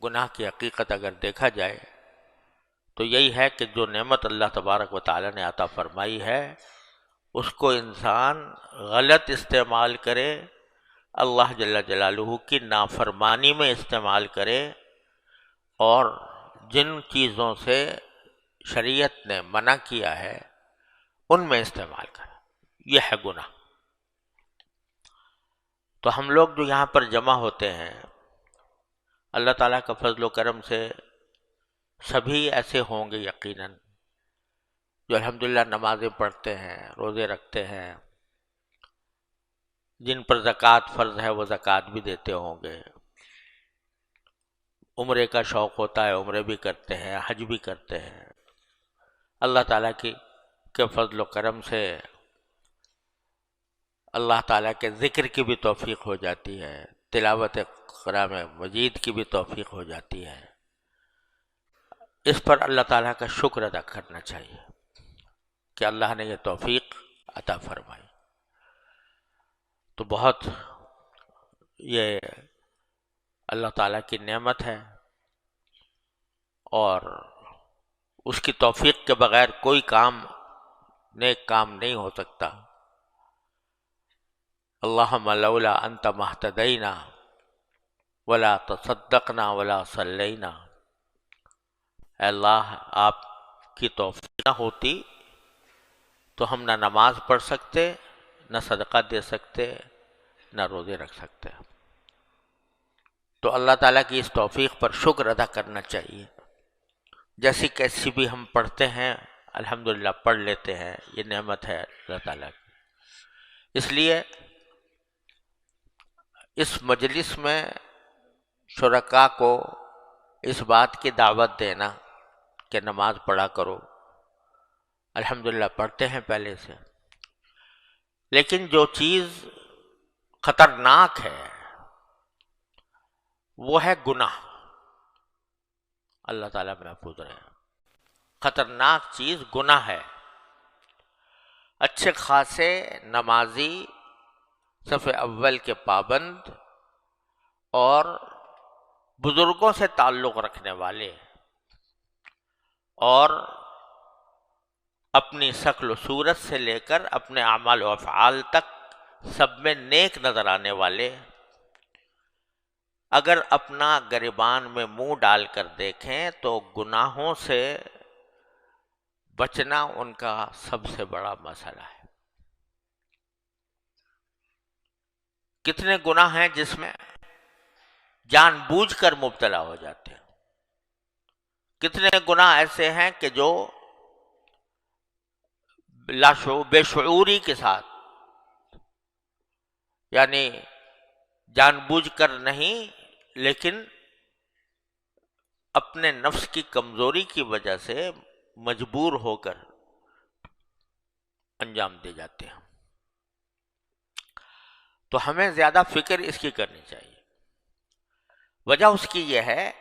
گناہ کی حقیقت اگر دیکھا جائے تو یہی ہے کہ جو نعمت اللہ تبارک و تعالیٰ نے عطا فرمائی ہے اس کو انسان غلط استعمال کرے، اللہ جل جلالہ کی نافرمانی میں استعمال کرے، اور جن چیزوں سے شریعت نے منع کیا ہے ان میں استعمال کرے، یہ ہے گناہ۔ تو ہم لوگ جو یہاں پر جمع ہوتے ہیں، اللہ تعالیٰ کا فضل و کرم سے سبھی ایسے ہوں گے یقیناً جو الحمدللہ نمازیں پڑھتے ہیں، روزے رکھتے ہیں، جن پر زکوٰۃ فرض ہے وہ زکوٰۃ بھی دیتے ہوں گے، عمرے کا شوق ہوتا ہے عمرے بھی کرتے ہیں، حج بھی کرتے ہیں۔ اللہ تعالیٰ کے فضل و کرم سے اللہ تعالیٰ کے ذکر کی بھی توفیق ہو جاتی ہے، تلاوت قرآن مجید کی بھی توفیق ہو جاتی ہے۔ اس پر اللہ تعالیٰ کا شکر ادا کرنا چاہیے کہ اللہ نے یہ توفیق عطا فرمائی۔ تو بہت یہ اللہ تعالیٰ کی نعمت ہے، اور اس کی توفیق کے بغیر کوئی کام نیک کام نہیں ہو سکتا۔ اللہم لولا انت مہتدینا ولا تصدقنا ولا صلینا، اے اللہ آپ کی توفیق نہ ہوتی تو ہم نہ نماز پڑھ سکتے، نہ صدقہ دے سکتے، نہ روزے رکھ سکتے۔ تو اللہ تعالیٰ کی اس توفیق پر شکر ادا کرنا چاہیے۔ جیسی کیسی بھی ہم پڑھتے ہیں الحمدللہ پڑھ لیتے ہیں، یہ نعمت ہے اللہ تعالیٰ کی۔ اس لیے اس مجلس میں شرکاء کو اس بات کی دعوت دینا کہ نماز پڑھا کرو، الحمدللہ پڑھتے ہیں پہلے سے، لیکن جو چیز خطرناک ہے وہ ہے گناہ۔ اللہ تعالیٰ محفوظ رہے۔ خطرناک چیز گناہ ہے۔ اچھے خاصے نمازی، صف اول کے پابند اور بزرگوں سے تعلق رکھنے والے، اور اپنی شکل و صورت سے لے کر اپنے اعمال و افعال تک سب میں نیک نظر آنے والے، اگر اپنا گریبان میں منہ ڈال کر دیکھیں تو گناہوں سے بچنا ان کا سب سے بڑا مسئلہ ہے۔ کتنے گناہ ہیں جس میں جان بوجھ کر مبتلا ہو جاتے ہیں، کتنے گناہ ایسے ہیں کہ جو بے شعوری کے ساتھ، یعنی جان بوجھ کر نہیں لیکن اپنے نفس کی کمزوری کی وجہ سے مجبور ہو کر انجام دے جاتے ہیں۔ تو ہمیں زیادہ فکر اس کی کرنی چاہیے۔ وجہ اس کی یہ ہے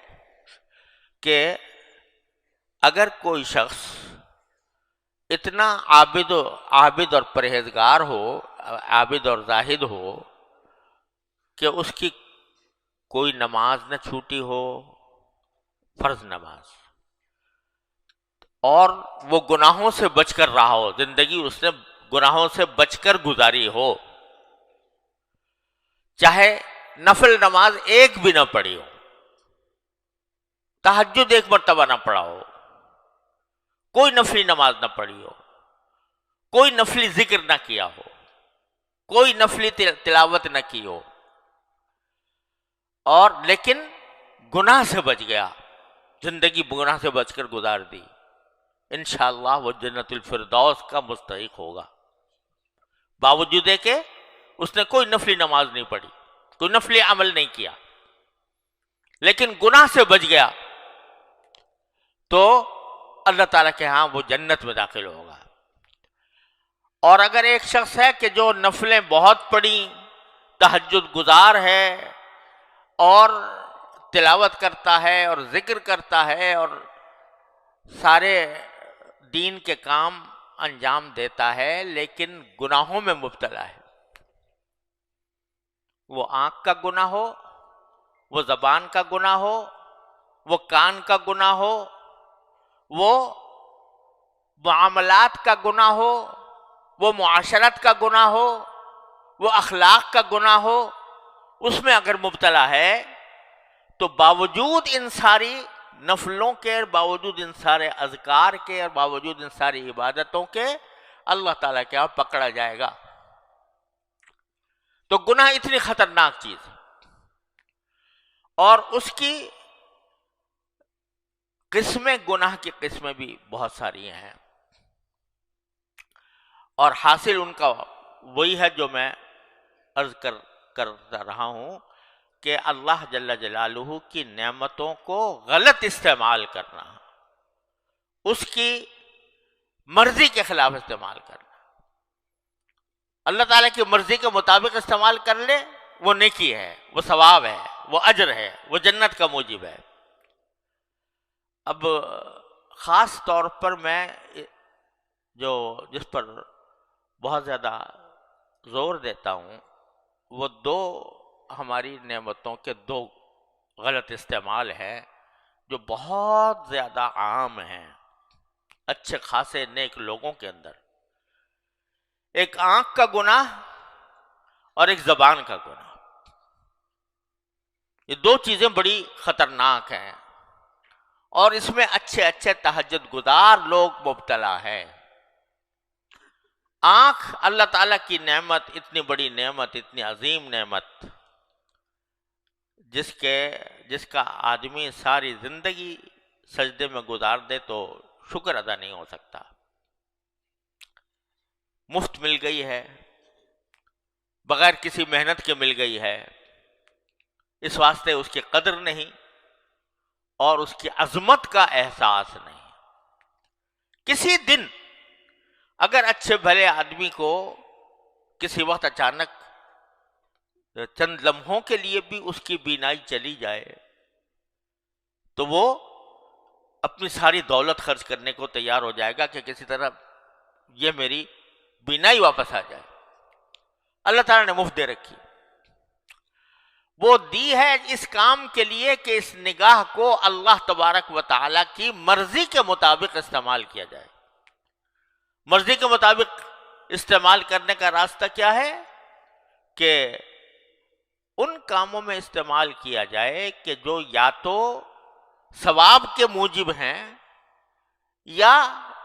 کہ اگر کوئی شخص اتنا عابد اور پرہیزگار ہو، عابد اور زاہد ہو کہ اس کی کوئی نماز نہ چھوٹی ہو، فرض نماز، اور وہ گناہوں سے بچ کر رہا ہو، زندگی اس نے گناہوں سے بچ کر گزاری ہو، چاہے نفل نماز ایک بھی نہ پڑھی ہو، تہجد ایک مرتبہ نہ پڑھا ہو، کوئی نفلی نماز نہ پڑھی ہو، کوئی نفلی ذکر نہ کیا ہو، کوئی نفلی تلاوت نہ کی ہو، اور لیکن گناہ سے بچ گیا، زندگی گناہ سے بچ کر گزار دی، انشاءاللہ وہ جنت الفردوس کا مستحق ہوگا، باوجود ہے کہ اس نے کوئی نفلی نماز نہیں پڑھی، کوئی نفلی عمل نہیں کیا، لیکن گناہ سے بچ گیا تو اللہ تعالیٰ کے ہاں وہ جنت میں داخل ہوگا۔ اور اگر ایک شخص ہے کہ جو نفلیں بہت پڑھی، تہجد گزار ہے اور تلاوت کرتا ہے اور ذکر کرتا ہے اور سارے دین کے کام انجام دیتا ہے، لیکن گناہوں میں مبتلا ہے، وہ آنکھ کا گناہ ہو، وہ زبان کا گناہ ہو، وہ کان کا گناہ ہو، وہ معاملات کا گناہ ہو، وہ معاشرت کا گناہ ہو، وہ اخلاق کا گناہ ہو، اس میں اگر مبتلا ہے تو باوجود ان ساری نفلوں کے، باوجود ان سارے اذکار کے، اور باوجود ان ساری عبادتوں کے، اللہ تعالیٰ کے یہاں پکڑا جائے گا۔ تو گناہ اتنی خطرناک چیز ہے، اور اس کی قسمیں، گناہ کی قسمیں بھی بہت ساری ہیں، اور حاصل ان کا وہی ہے جو میں عرض کرتا رہا ہوں کہ اللہ جل جلالہ کی نعمتوں کو غلط استعمال کرنا، اس کی مرضی کے خلاف استعمال کرنا۔ اللہ تعالیٰ کی مرضی کے مطابق استعمال کر لے، وہ نیکی ہے، وہ ثواب ہے، وہ اجر ہے، وہ جنت کا موجب ہے۔ اب خاص طور پر میں جس پر بہت زیادہ زور دیتا ہوں، وہ دو ہماری نعمتوں کے دو غلط استعمال ہے جو بہت زیادہ عام ہیں اچھے خاصے نیک لوگوں کے اندر۔ ایک آنکھ کا گناہ اور ایک زبان کا گناہ۔ یہ دو چیزیں بڑی خطرناک ہیں، اور اس میں اچھے اچھے تہجد گزار لوگ مبتلا ہیں۔ آنکھ اللہ تعالیٰ کی نعمت، اتنی بڑی نعمت، اتنی عظیم نعمت، جس کا آدمی ساری زندگی سجدے میں گزار دے تو شکر ادا نہیں ہو سکتا۔ مفت مل گئی ہے، بغیر کسی محنت کے مل گئی ہے، اس واسطے اس کی قدر نہیں اور اس کی عظمت کا احساس نہیں۔ کسی دن اگر اچھے بھلے آدمی کو کسی وقت اچانک چند لمحوں کے لیے بھی اس کی بینائی چلی جائے تو وہ اپنی ساری دولت خرچ کرنے کو تیار ہو جائے گا کہ کسی طرح یہ میری بینائی واپس آ جائے۔ اللہ تعالیٰ نے مفت دے رکھی، وہ دی ہے اس کام کے لیے کہ اس نگاہ کو اللہ تبارک و تعالیٰ کی مرضی کے مطابق استعمال کیا جائے۔ مرضی کے مطابق استعمال کرنے کا راستہ کیا ہے کہ ان کاموں میں استعمال کیا جائے کہ جو یا تو ثواب کے موجب ہیں یا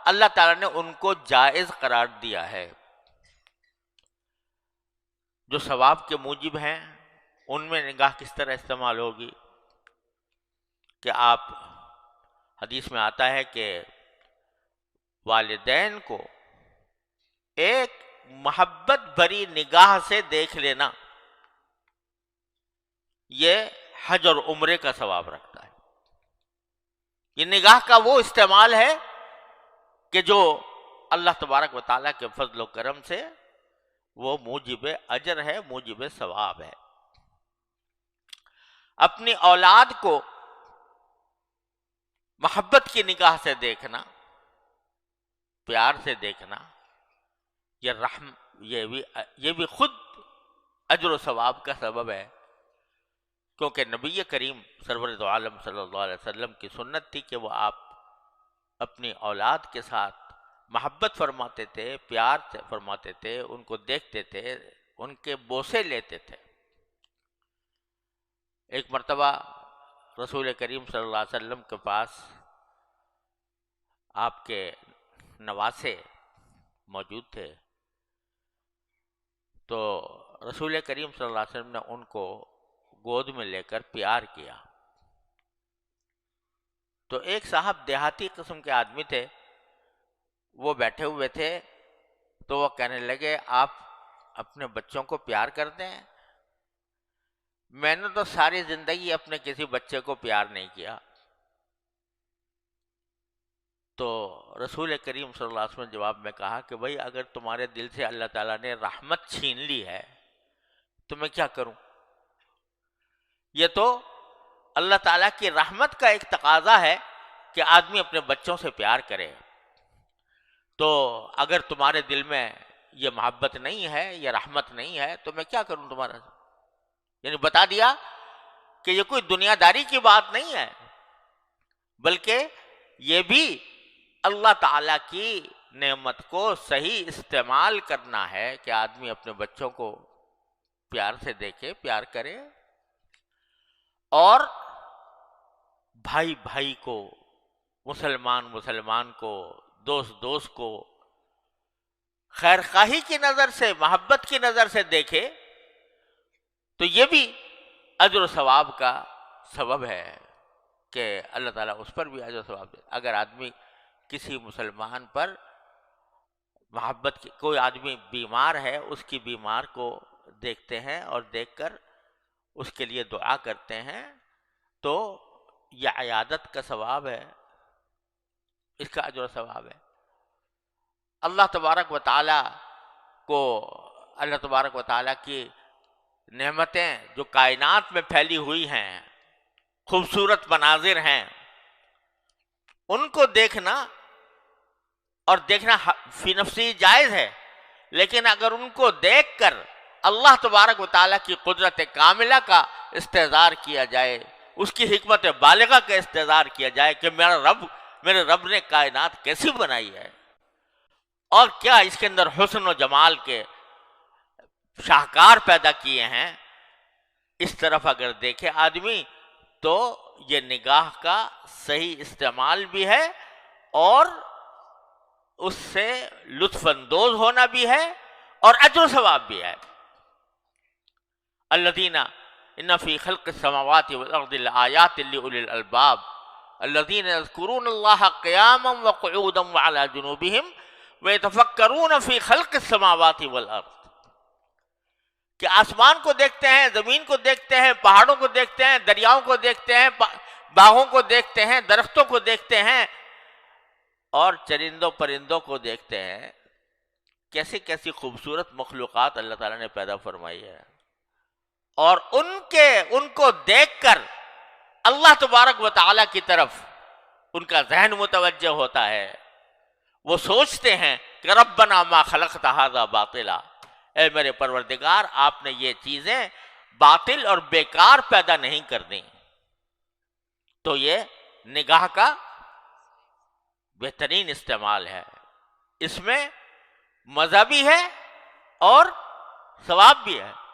اللہ تعالیٰ نے ان کو جائز قرار دیا ہے۔ جو ثواب کے موجب ہیں ان میں نگاہ کس طرح استعمال ہوگی کہ آپ، حدیث میں آتا ہے کہ والدین کو ایک محبت بھری نگاہ سے دیکھ لینا یہ حج اور عمرے کا ثواب رکھتا ہے۔ یہ نگاہ کا وہ استعمال ہے کہ جو اللہ تبارک و تعالیٰ کے فضل و کرم سے وہ موجب اجر ہے، موجب ثواب ہے۔ اپنی اولاد کو محبت کی نگاہ سے دیکھنا، پیار سے دیکھنا، یہ بھی خود اجر و ثواب کا سبب ہے، کیونکہ نبی کریم سرور دو عالم صلی اللہ علیہ وسلم کی سنت تھی کہ وہ آپ اپنی اولاد کے ساتھ محبت فرماتے تھے، پیار سے فرماتے تھے، ان کو دیکھتے تھے، ان کے بوسے لیتے تھے۔ ایک مرتبہ رسول کریم صلی اللہ علیہ وسلم کے پاس آپ کے نواسے موجود تھے، تو رسول کریم صلی اللہ علیہ وسلم نے ان کو گود میں لے کر پیار کیا۔ تو ایک صاحب دیہاتی قسم کے آدمی تھے، وہ بیٹھے ہوئے تھے، تو وہ کہنے لگے آپ اپنے بچوں کو پیار کرتے ہیں؟ میں نے تو ساری زندگی اپنے کسی بچے کو پیار نہیں کیا۔ تو رسول کریم صلی اللہ علیہ وسلم نے جواب میں کہا کہ بھائی اگر تمہارے دل سے اللہ تعالیٰ نے رحمت چھین لی ہے تو میں کیا کروں؟ یہ تو اللہ تعالیٰ کی رحمت کا ایک تقاضا ہے کہ آدمی اپنے بچوں سے پیار کرے۔ تو اگر تمہارے دل میں یہ محبت نہیں ہے، یہ رحمت نہیں ہے، تو میں کیا کروں تمہارا؟ یعنی بتا دیا کہ یہ کوئی دنیا داری کی بات نہیں ہے، بلکہ یہ بھی اللہ تعالیٰ کی نعمت کو صحیح استعمال کرنا ہے کہ آدمی اپنے بچوں کو پیار سے دیکھے، پیار کرے، اور بھائی بھائی کو، مسلمان کو، دوست کو خیر خواہی کی نظر سے، محبت کی نظر سے دیکھے، تو یہ بھی اجر و ثواب کا سبب ہے کہ اللہ تعالیٰ اس پر بھی اجر و ثواب دے۔ اگر آدمی کسی مسلمان پر محبت کی، کوئی آدمی بیمار ہے، اس کی بیمار کو دیکھتے ہیں اور دیکھ کر اس کے لیے دعا کرتے ہیں، تو یہ عیادت کا ثواب ہے، اس کا اجر و ثواب ہے۔ اللہ تبارک و تعالیٰ کو، اللہ تبارک و تعالیٰ کی نعمتیں جو کائنات میں پھیلی ہوئی ہیں، خوبصورت مناظر ہیں، ان کو دیکھنا اور دیکھنا فی نفسی جائز ہے، لیکن اگر ان کو دیکھ کر اللہ تبارک و تعالیٰ کی قدرت کاملہ کا استحضار کیا جائے، اس کی حکمت بالغہ کا استحضار کیا جائے کہ میرے رب نے کائنات کیسی بنائی ہے، اور کیا اس کے اندر حسن و جمال کے شاہکار پیدا کیے ہیں، اس طرف اگر دیکھے آدمی تو یہ نگاہ کا صحیح استعمال بھی ہے، اور اس سے لطف اندوز ہونا بھی ہے، اور اجر و ثواب بھی ہے۔ الذین ان فی خلق السماوات والارض لآیات لأولی الالباب الذین یذکرون اللہ قیاما وقعودا وعلی جنوبہم ویتفکرون فی خلق السماوات والارض، کہ آسمان کو دیکھتے ہیں، زمین کو دیکھتے ہیں، پہاڑوں کو دیکھتے ہیں، دریاؤں کو دیکھتے ہیں، باغوں کو دیکھتے ہیں، درختوں کو دیکھتے ہیں، اور چرندوں پرندوں کو دیکھتے ہیں، کیسی کیسی خوبصورت مخلوقات اللہ تعالیٰ نے پیدا فرمائی ہے، اور ان کو دیکھ کر اللہ تبارک و تعالیٰ کی طرف ان کا ذہن متوجہ ہوتا ہے، وہ سوچتے ہیں کہ ربنا ما خلقت ھذا باطلا، اے میرے پروردگار آپ نے یہ چیزیں باطل اور بیکار پیدا نہیں کر دیں۔ تو یہ نگاہ کا بہترین استعمال ہے، اس میں مزہ بھی ہے اور ثواب بھی ہے۔